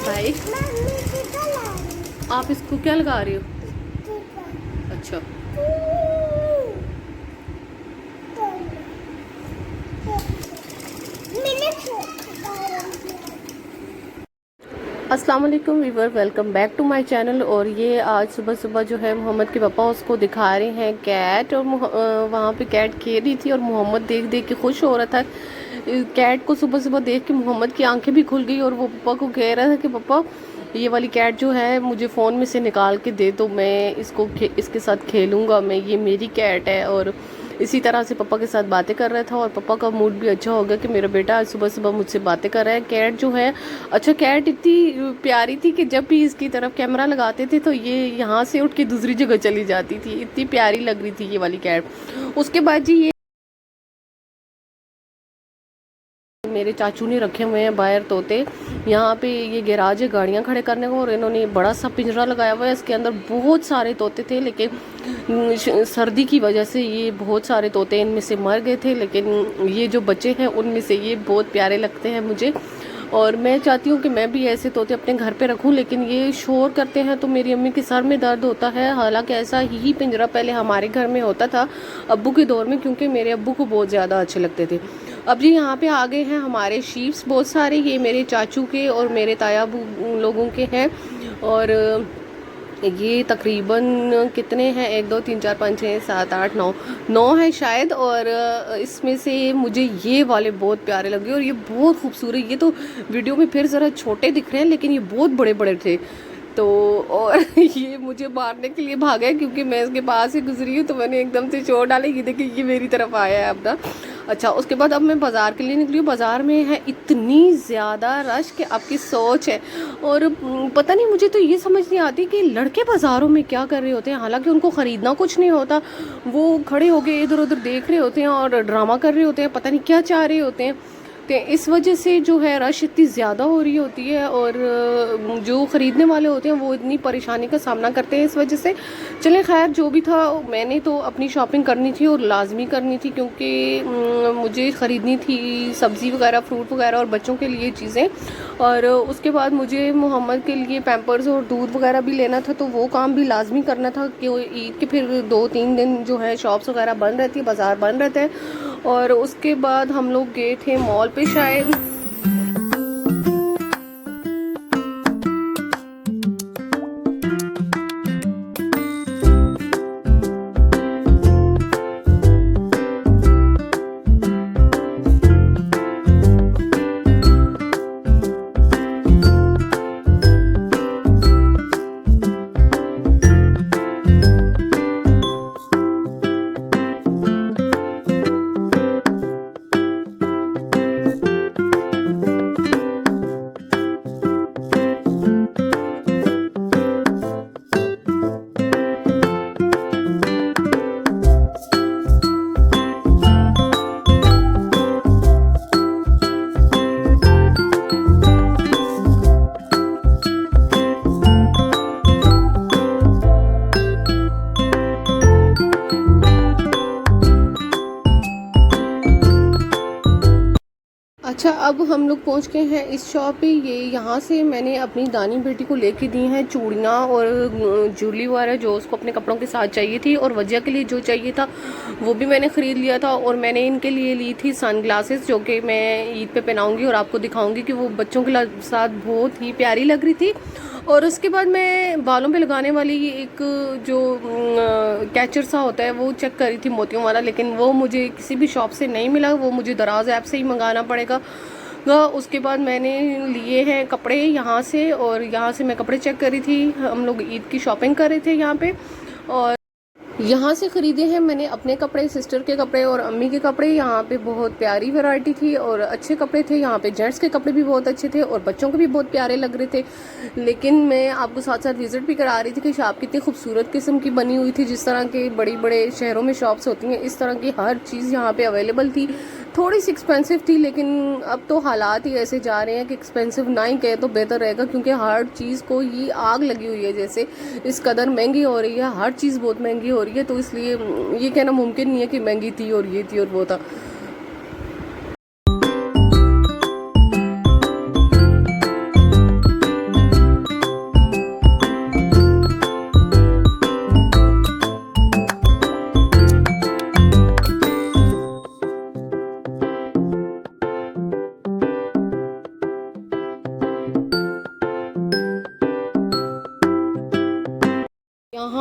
भाई आप इसको क्या लगा रहे हो? अच्छा, अस्सलाम वालेकुम viewer, welcome back to my channel. और ये आज सुबह सुबह जो है मोहम्मद के पापा उसको दिखा रहे हैं कैट, और वहाँ पे कैट खेल रही थी और मोहम्मद देख देख के खुश हो रहा था। कैट को सुबह सुबह देख के मोहम्मद की आंखें भी खुल गई और वो पापा को कह रहा था कि पापा ये वाली कैट जो है मुझे फ़ोन में से निकाल के दे दो, मैं इसके साथ खेलूँगा, मैं ये मेरी कैट है। और इसी तरह से पापा के साथ बातें कर रहा था और पापा का मूड भी अच्छा हो गया कि मेरा बेटा आज सुबह सुबह मुझसे बातें कर रहा है। कैट जो है, अच्छा कैट इतनी प्यारी थी कि जब भी इसकी तरफ कैमरा लगाते थे तो ये यहाँ से उठ के दूसरी जगह चली जाती थी, इतनी प्यारी लग रही थी ये वाली कैट। उसके बाद जी ये मेरे चाचू ने रखे हुए हैं बाहर तोते। यहाँ पे ये गैराज है गाड़ियाँ खड़े करने को, और इन्होंने बड़ा सा पिंजरा लगाया हुआ है, इसके अंदर बहुत सारे तोते थे। लेकिन सर्दी की वजह से ये बहुत सारे तोते इनमें से मर गए थे, लेकिन ये जो बच्चे हैं उनमें से ये बहुत प्यारे लगते हैं मुझे। और मैं चाहती हूँ कि मैं भी ऐसे तोते अपने घर पे रखूँ, लेकिन ये शोर करते हैं तो मेरी अम्मी के सर में दर्द होता है। हालांकि ऐसा ही पिंजरा पहले हमारे घर में होता था अब्बू के दौर में, क्योंकि मेरे अब्बू को बहुत ज़्यादा अच्छे लगते थे। अब जी यहाँ पे आ गए हैं हमारे शीप्स बहुत सारे, ये मेरे चाचू के और मेरे ताया लोगों के हैं। और ये तकरीबन कितने हैं, 1 2 3 4 5 6 7 8 9 9 है शायद। और इसमें से मुझे ये वाले बहुत प्यारे लगे और ये बहुत खूबसूरत। ये तो वीडियो में फिर ज़रा छोटे दिख रहे हैं, लेकिन ये बहुत बड़े बड़े थे। तो और ये मुझे मारने के लिए भागा है, क्योंकि मैं इसके पास ही गुजरी हूँ तो मैंने एकदम से चोट डाली। ये देखिए ये मेरी तरफ आया है अपना। अच्छा, उसके बाद अब मैं बाज़ार के लिए निकली हूँ। बाज़ार में है इतनी ज़्यादा रश कि आपकी सोच है। और पता नहीं, मुझे तो ये समझ नहीं आती कि लड़के बाज़ारों में क्या कर रहे होते हैं। हालांकि उनको ख़रीदना कुछ नहीं होता, वो खड़े होके इधर उधर देख रहे होते हैं और ड्रामा कर रहे होते हैं, पता नहीं क्या चाह रहे होते हैं। तो इस वजह से जो है रश इतनी ज़्यादा हो रही होती है, और जो ख़रीदने वाले होते हैं वो इतनी परेशानी का सामना करते हैं इस वजह से। चले खैर, जो भी था, मैंने तो अपनी शॉपिंग करनी थी और लाजमी करनी थी, क्योंकि मुझे ख़रीदनी थी सब्ज़ी वगैरह, फ्रूट वगैरह और बच्चों के लिए चीज़ें। और उसके बाद मुझे मोहम्मद के लिए पैम्पर्स और दूध वगैरह भी लेना था, तो वो काम भी लाजमी करना था कि ईद के फिर 2 3 दिन जो है शॉप्स वगैरह बंद रहती है, बाज़ार बंद रहते हैं। और उसके बाद हम लोग गए थे मॉल पे शायद। अच्छा, अब हम लोग पहुंच गए हैं इस शॉप पे। ये यहाँ से मैंने अपनी दानी बेटी को लेके दी हैं चूड़ियाँ और ज्वेलरी वगैरह जो उसको अपने कपड़ों के साथ चाहिए थी, और वजह के लिए जो चाहिए था वो भी मैंने ख़रीद लिया था। और मैंने इनके लिए ली थी सनग्लासेस, जो कि मैं ईद पे पहनाऊँगी और आपको दिखाऊँगी कि वो बच्चों के साथ बहुत ही प्यारी लग रही थी। और उसके बाद मैं बालों पे लगाने वाली एक जो कैचर सा होता है वो चेक करी थी मोतियों वाला, लेकिन वो मुझे किसी भी शॉप से नहीं मिला, वो मुझे दराज ऐप से ही मंगाना पड़ेगा। उसके बाद मैंने लिए हैं कपड़े यहाँ से, और यहाँ से मैं कपड़े चेक करी थी। हम लोग ईद की शॉपिंग कर रहे थे यहाँ पे, और यहाँ से ख़रीदे हैं मैंने अपने कपड़े, सिस्टर के कपड़े और अम्मी के कपड़े। यहाँ पे बहुत प्यारी वैरायटी थी और अच्छे कपड़े थे। यहाँ पे जेंट्स के कपड़े भी बहुत अच्छे थे और बच्चों के भी बहुत प्यारे लग रहे थे। लेकिन मैं आपको साथ साथ विज़िट भी करा रही थी कि शॉप कितनी खूबसूरत किस्म की बनी हुई थी। जिस तरह के बड़े बड़े शहरों में शॉप्स होती हैं, इस तरह की हर चीज़ यहाँ पर अवेलेबल थी। थोड़ी सी एक्सपेंसिव थी, लेकिन अब तो हालात ही ऐसे जा रहे हैं कि एक्सपेंसिव ना ही कहे तो बेहतर रहेगा, क्योंकि हर चीज़ को ये आग लगी हुई है। जैसे इस कदर महंगी हो रही है, हर चीज़ बहुत महंगी हो रही है, तो इसलिए ये कहना मुमकिन नहीं है कि महंगी थी और ये थी और वो था।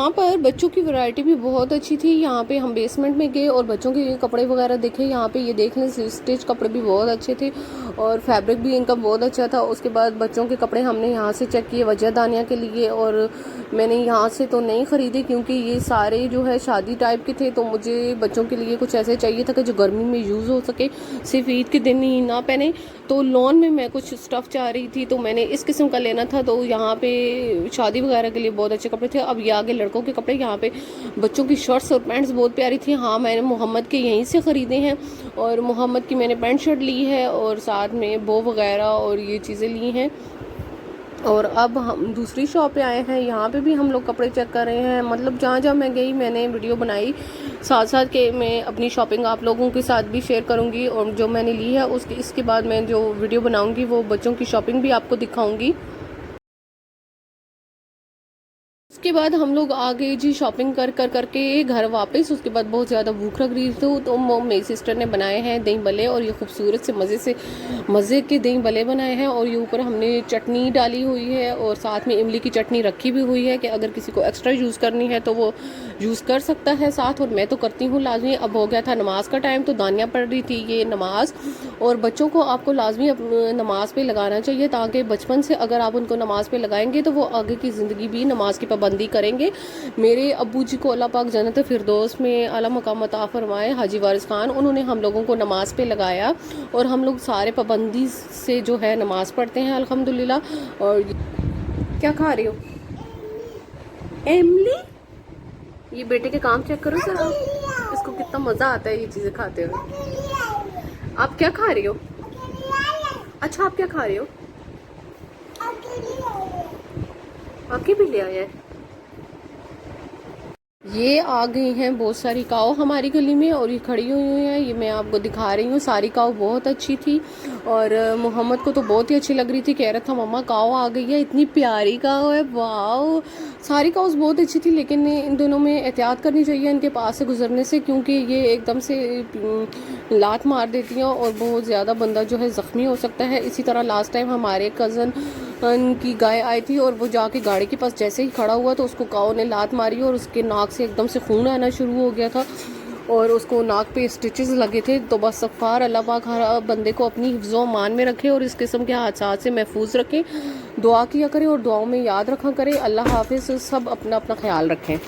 यहाँ पर बच्चों की वैरायटी भी बहुत अच्छी थी। यहाँ पे हम बेसमेंट में गए और बच्चों के कपड़े वगैरह देखे। यहाँ पे ये देख लें, स्टिच कपड़े भी बहुत अच्छे थे और फैब्रिक भी इनका बहुत अच्छा था। उसके बाद बच्चों के कपड़े हमने यहाँ से चेक किए वजह दानिया के लिए, और मैंने यहाँ से तो नहीं ख़रीदे क्योंकि ये सारे जो है शादी टाइप के थे, तो मुझे बच्चों के लिए कुछ ऐसे चाहिए था कि जो गर्मी में यूज़ हो सके, सिर्फ ईद के दिन ही ना पहने। तो लॉन में मैं कुछ स्टफ़ चाह रही थी, तो मैंने इस किस्म का लेना था। तो यहाँ पे शादी वगैरह के लिए बहुत अच्छे कपड़े थे। अब ये आगे लड़कों के कपड़े, यहाँ पे बच्चों की शर्ट्स और पैंट्स बहुत प्यारी थी। हाँ, मैंने मोहम्मद के यहीं से ख़रीदे हैं और मोहम्मद की मैंने पैंट शर्ट ली है और साथ में बो वगैरह और ये चीज़ें ली हैं। और अब हम दूसरी शॉप पे आए हैं। यहाँ पे भी हम लोग कपड़े चेक कर रहे हैं। मतलब जहाँ जहाँ मैं गई मैंने वीडियो बनाई, साथ साथ के मैं अपनी शॉपिंग आप लोगों के साथ भी शेयर करूँगी, और जो मैंने ली है उसके इसके बाद मैं जो वीडियो बनाऊँगी वो बच्चों की शॉपिंग भी आपको दिखाऊँगी। उसके बाद हम लोग आ गए जी शॉपिंग कर कर करके घर वापस। उसके बाद बहुत ज़्यादा भूख लग रही थी, तो मेरी सिस्टर ने बनाए हैं दही भल्ले, और ये खूबसूरत से मज़े के दही भल्ले बनाए हैं। और ये ऊपर हमने चटनी डाली हुई है और साथ में इमली की चटनी रखी भी हुई है कि अगर किसी को एक्स्ट्रा यूज़ करनी है तो वो यूज़ कर सकता है साथ, और मैं तो करती हूँ लाजमी। अब हो गया था नमाज का टाइम, तो दानिया पढ़ रही थी ये नमाज। और बच्चों को आपको लाजमी नमाज पे लगाना चाहिए, ताकि बचपन से अगर आप उनको नमाज पे लगाएंगे तो वो आगे की ज़िंदगी भी नमाज की पाबंदी करेंगे। मेरे अब्बू जी को अल्लाह पाक जन्नत फिरदौस में आला मकाम अता फरमाए, हाजी वारिस खान, उन्होंने हम लोगों को नमाज पे लगाया और हम लोग सारे पाबंदी से जो है नमाज पढ़ते हैं अल्हम्दुलिल्लाह। और क्या खा रही हो एमली? ये बेटे के काम चेक करो जरा, इसको कितना मज़ा आता है ये चीज़ें खाते हुए। आप क्या खा रही हो? अच्छा, आप क्या खा रही हो? आके भी ले आया है। ये आ गई हैं बहुत सारी काऊ हमारी गली में और ये खड़ी हुई हैं। ये मैं आपको दिखा रही हूँ। सारी काऊ बहुत अच्छी थी और मोहम्मद को तो बहुत ही अच्छी लग रही थी। कह रहा था मम्मा काऊ आ गई है, इतनी प्यारी काऊ है, वाह। सारी काउस बहुत अच्छी थी, लेकिन इन दोनों में एहतियात करनी चाहिए इनके पास से गुजरने से, क्योंकि ये एकदम से लात मार देती हैं और बहुत ज़्यादा बंदा जो है ज़ख्मी हो सकता है। इसी तरह लास्ट टाइम हमारे कज़न की गाय आई थी और वो जाके गाड़ी के पास जैसे ही खड़ा हुआ तो उसको काऊ ने लात मारी और उसके नाक से एकदम से खून आना शुरू हो गया था और उसको नाक पे स्टिचेस लगे थे। तो बस सफ़ार अल्लाह पाक हर बंदे को अपनी हिफ्ज़ो मान में रखे और इस किस्म के हादसात से महफूज रखें। दुआ किया करें और दुआओं में याद रखा करें। अल्लाह हाफिज़। सब अपना अपना ख्याल रखें।